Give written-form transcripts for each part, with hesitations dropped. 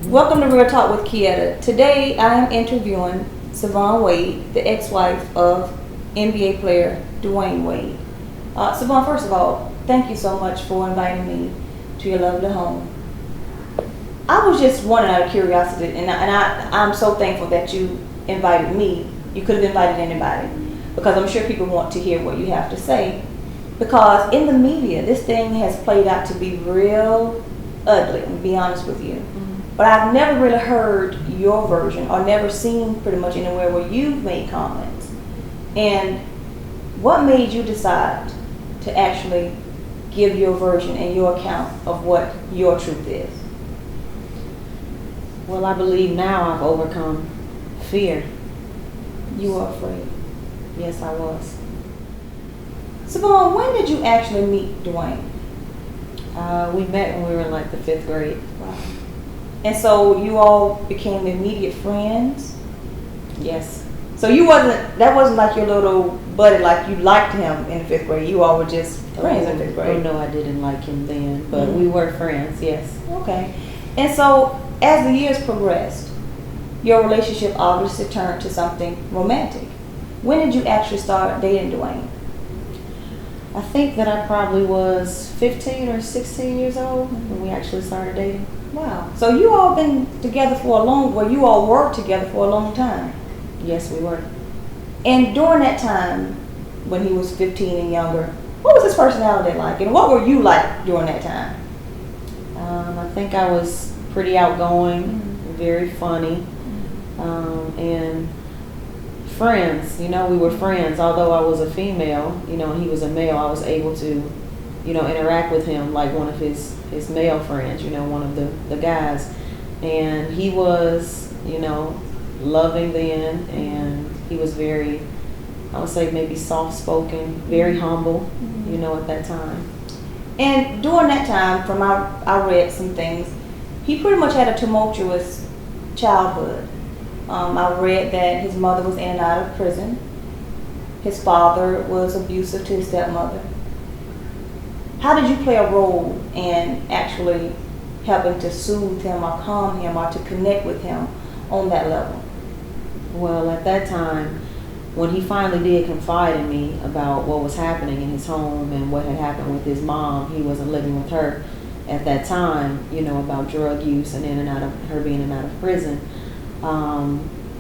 Welcome to Real Talk with Kietta. Today I am interviewing Siohvaughn Wade, the ex-wife of NBA player Dewayne Wade. Siohvaughn, first of all, thank you so much for inviting me to your lovely home. I was just wondering out of curiosity, and I'm so thankful that you invited me. You could have invited anybody, because I'm sure people want to hear what you have to say. Because in the media, this thing has played out to be real ugly, to be honest with you. But I've never really heard your version or never seen pretty much anywhere where you've made comments. And what made you decide to actually give your version and your account of what your truth is? Well, I believe now I've overcome fear. You were afraid. Yes, I was. Siohvaughn, when did you actually meet Dewayne? We met when we were in like the 5th grade. Wow. And so you all became immediate friends? Yes. So that wasn't like your little buddy, like you liked him in the 5th grade. You all were just friends in 5th grade. Oh, no, I didn't like him then, but we were friends, yes. Okay. And so as the years progressed, your relationship obviously turned to something romantic. When did you actually start dating Dewayne? I think that I probably was 15 or 16 years old when we actually started dating. Wow. So you all been together for you all worked together for a long time. Yes, we were. And during that time, when he was 15 and younger, what was his personality like? And what were you like during that time? I think I was pretty outgoing, very funny, and friends. We were friends. Although I was a female, and he was a male, I was able to, interact with him like one of his male friends, one of the guys. And he was, loving then, and he was very, I would say maybe soft-spoken, very humble, at that time. And during that time, I read some things, he pretty much had a tumultuous childhood. I read that his mother was in and out of prison. His father was abusive to his stepmother. How did you play a role in actually helping to soothe him or calm him or to connect with him on that level? Well, at that time, when he finally did confide in me about what was happening in his home and what had happened with his mom, he wasn't living with her at that time, about drug use and in and out of her being in and out of prison.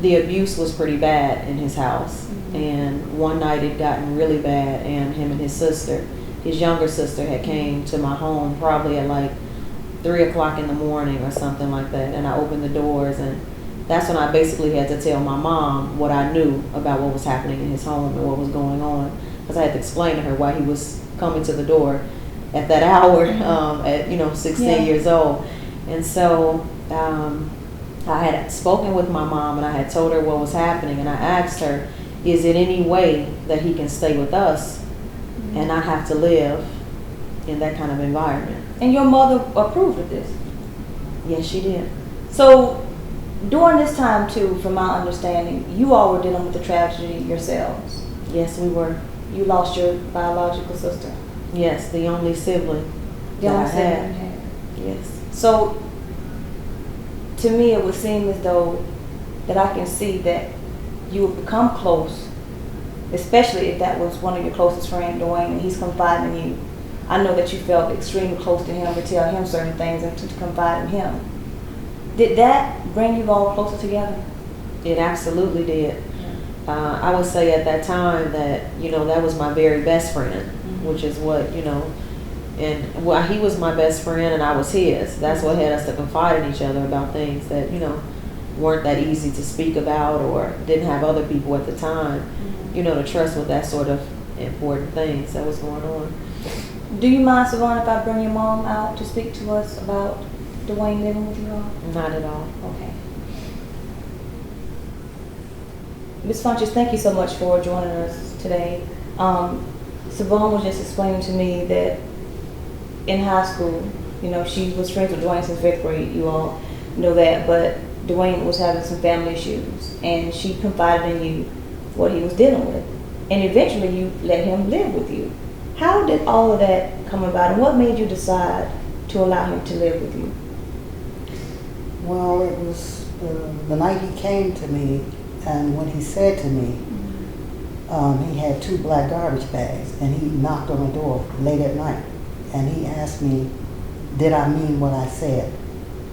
The abuse was pretty bad in his house. And one night it gotten really bad, and him and his sister, his younger sister, had came to my home probably at like 3 o'clock in the morning or something like that. And I opened the doors, and that's when I basically had to tell my mom what I knew about what was happening in his home and what was going on, because I had to explain to her why he was coming to the door at that hour at 16 years old. And so I had spoken with my mom, and I had told her what was happening, and I asked her, is it any way that he can stay with us and not have to live in that kind of environment? And your mother approved of this? Yes, she did. So during this time too, from my understanding, you all were dealing with the tragedy yourselves. Yes, we were. You lost your biological sister. Yes, the only sibling that I had. Yes. So to me, it would seem as though that I can see that you would become close, especially if that was one of your closest friends, Dewayne, and he's confiding in you. I know that you felt extremely close to him to tell him certain things and to confide in him. Did that bring you all closer together? It absolutely did. I would say at that time that, that was my very best friend, which is what, and well, he was my best friend and I was his. That's what had us to confide in each other about things that, weren't that easy to speak about or didn't have other people at the time, to trust with that sort of important things that was going on. Do you mind, Siohvaughn, if I bring your mom out to speak to us about Dewayne living with you all? Not at all. Okay. Ms. Funches, thank you so much for joining us today. Siohvaughn was just explaining to me that in high school, she was friends with Dewayne since 5th grade. You all know that, but Dewayne was having some family issues, and she confided in you what he was dealing with, and eventually you let him live with you. How did all of that come about, and what made you decide to allow him to live with you? Well, it was the night he came to me, and when he said to me, he had 2 black garbage bags, and he knocked on the door late at night, and he asked me, did I mean what I said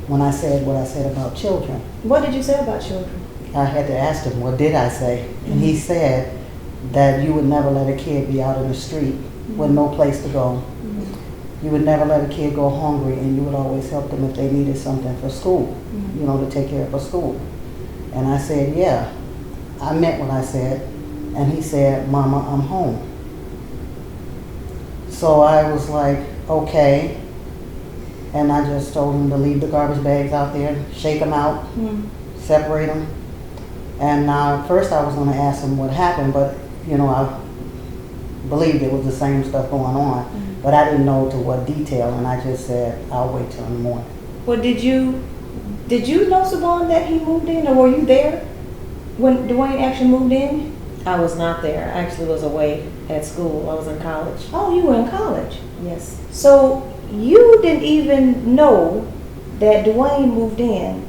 when I said what I said about children? What did you say about children? I had to ask him, what did I say? And he said that you would never let a kid be out in the street with no place to go. You would never let a kid go hungry, and you would always help them if they needed something for school, to take care of for school. And I said, yeah, I meant what I said. And he said, Mama, I'm home. So I was like, okay. And I just told him to leave the garbage bags out there, shake them out, separate them. And first I was going to ask him what happened, but, I believed it was the same stuff going on. But I didn't know to what detail, and I just said, I'll wait till in the morning. Well, did you know, Siohvaughn, that he moved in, or were you there when Dewayne actually moved in? I was not there. I actually was away at school. I was in college. Oh, you were in college. Yes. So you didn't even know that Dewayne moved in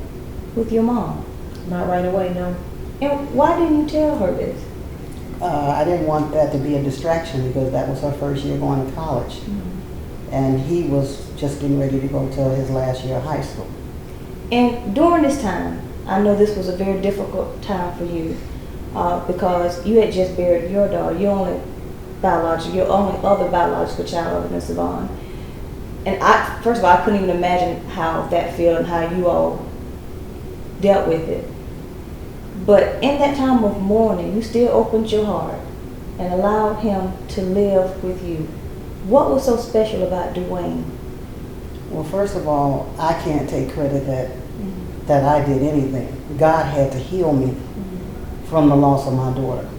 with your mom? Not right away, no. And why didn't you tell her this? I didn't want that to be a distraction because that was her first year going to college. And he was just getting ready to go to his last year of high school. And during this time, I know this was a very difficult time for you because you had just buried your daughter, your only other biological child other than Siohvaughn. And first of all, I couldn't even imagine how that felt and how you all dealt with it. But in that time of mourning, you still opened your heart and allowed him to live with you. What was so special about Dewayne? Well, first of all, I can't take credit that I did anything. God had to heal me from the loss of my daughter.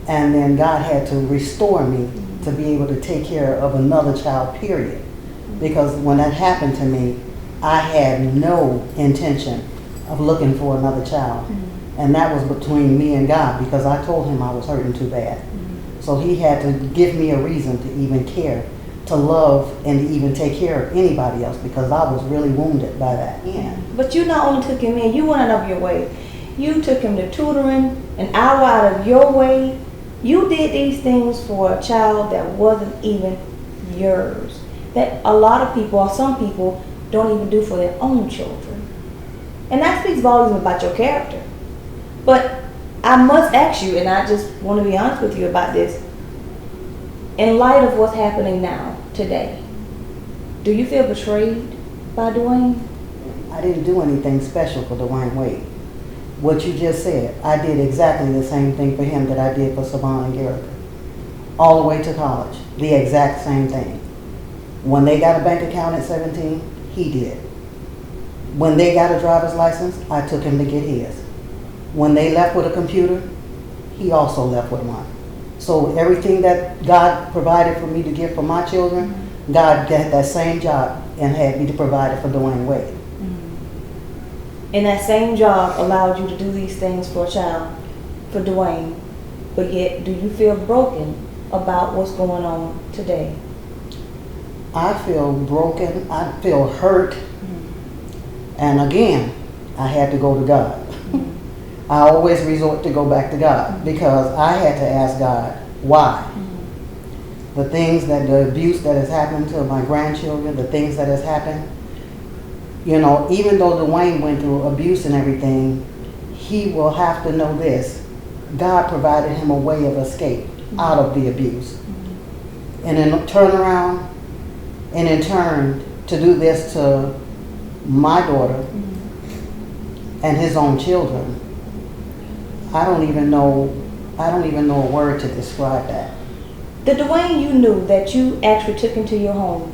And then God had to restore me to be able to take care of another child, period. Because when that happened to me, I had no intention of looking for another child. And that was between me and God, because I told him I was hurting too bad. So he had to give me a reason to even care, to love, and to even take care of anybody else, because I was really wounded by that. Yeah. But you not only took him in, you went out of your way. You took him to tutoring, an hour out of your way. You did these things for a child that wasn't even yours. That a lot of people, or some people, don't even do for their own children. And that speaks volumes about your character. But I must ask you, and I just want to be honest with you about this. In light of what's happening now, today, do you feel betrayed by Dewayne? I didn't do anything special for Dewayne Wade. What you just said, I did exactly the same thing for him that I did for Siohvaughn and Garrett. All the way to college, the exact same thing. When they got a bank account at 17, he did. When they got a driver's license, I took him to get his. When they left with a computer, he also left with one. So everything that God provided for me to give for my children, God got that same job and had me to provide it for Dewayne Wade. And that same job allowed you to do these things for a child, for Dewayne, but yet do you feel broken about what's going on today? I feel broken, I feel hurt, and again, I had to go to God. I always resort to go back to God because I had to ask God, why? The things the abuse that has happened to my grandchildren, the things that has happened, even though Dewayne went through abuse and everything, he will have to know this. God provided him a way of escape out of the abuse. And then turn around and in turn to do this to my daughter and his own children. I don't even know a word to describe that. The Dewayne you knew that you actually took into your home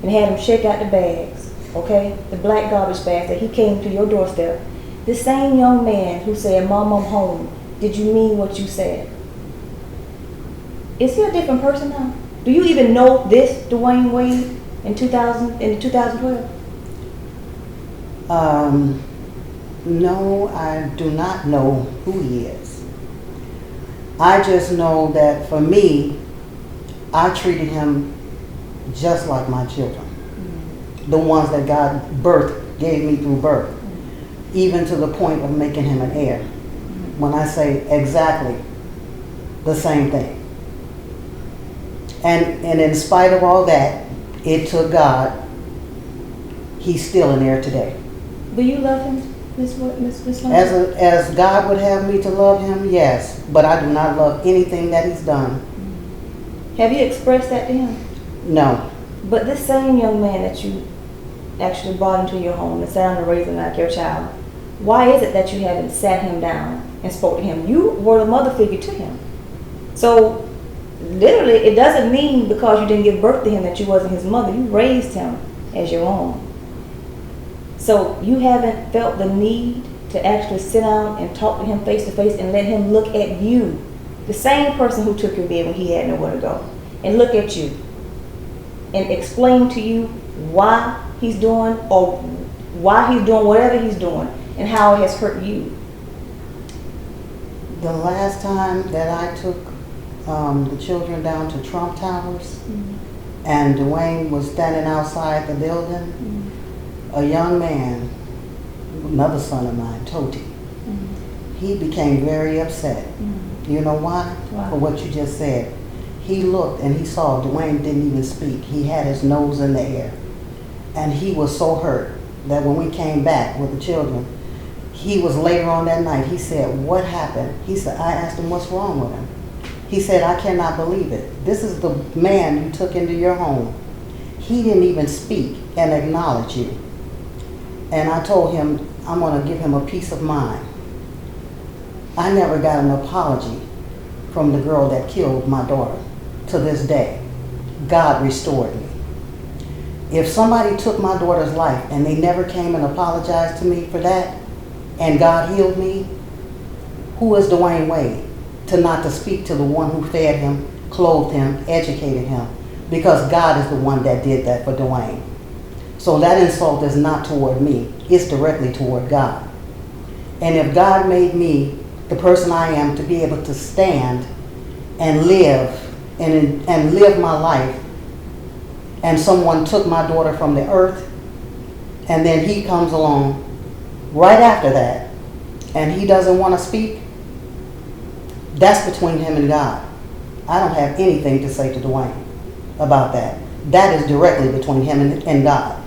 and had him shake out the bags, okay? The black garbage bags that he came to your doorstep. The same young man who said, Mom, I'm home. Did you mean what you said? Is he a different person now? Do you even know this Dewayne Wade in 2012? No, I do not know who he is. I just know that for me, I treated him just like my children. the ones that God gave me through birth, even to the point of making him an heir. When I say exactly the same thing. And in spite of all that, it took God. He's still an heir today. Do you love him, Miss Funches? As God would have me to love him, yes. But I do not love anything that he's done. Have you expressed that to him? No. But this same young man that you actually brought into your home and sat down to raise him like your child, why is it that you haven't sat him down and spoke to him? You were the mother figure to him. So literally, it doesn't mean because you didn't give birth to him that you wasn't his mother. You raised him as your own. So you haven't felt the need to actually sit down and talk to him face to face and let him look at you, the same person who took your bed when he had nowhere to go, and look at you and explain to you why he's doing whatever he's doing and how it has hurt you. The last time that I took the children down to Trump Towers, and Dewayne was standing outside the building, a young man, another son of mine, Toti, he became very upset. You know why? Why? For what you just said. He looked and he saw Dewayne didn't even speak. He had his nose in the air. And he was so hurt that when we came back with the children, he was later on that night, he said, "What happened?" He said, I asked him, "What's wrong with him?" He said, "I cannot believe it. This is the man you took into your home. He didn't even speak and acknowledge you." And I told him, I'm going to give him a peace of mind. I never got an apology from the girl that killed my daughter to this day. God restored me. If somebody took my daughter's life and they never came and apologized to me for that, and God healed me, who is Dewayne Wade to not to speak to the one who fed him, clothed him, educated him? Because God is the one that did that for Dewayne. So that insult is not toward me, it's directly toward God. And if God made me the person I am to be able to stand and live and live my life, and someone took my daughter from the earth, and then he comes along right after that, and he doesn't want to speak, that's between him and God. I don't have anything to say to Dewayne about that. That is directly between him and God.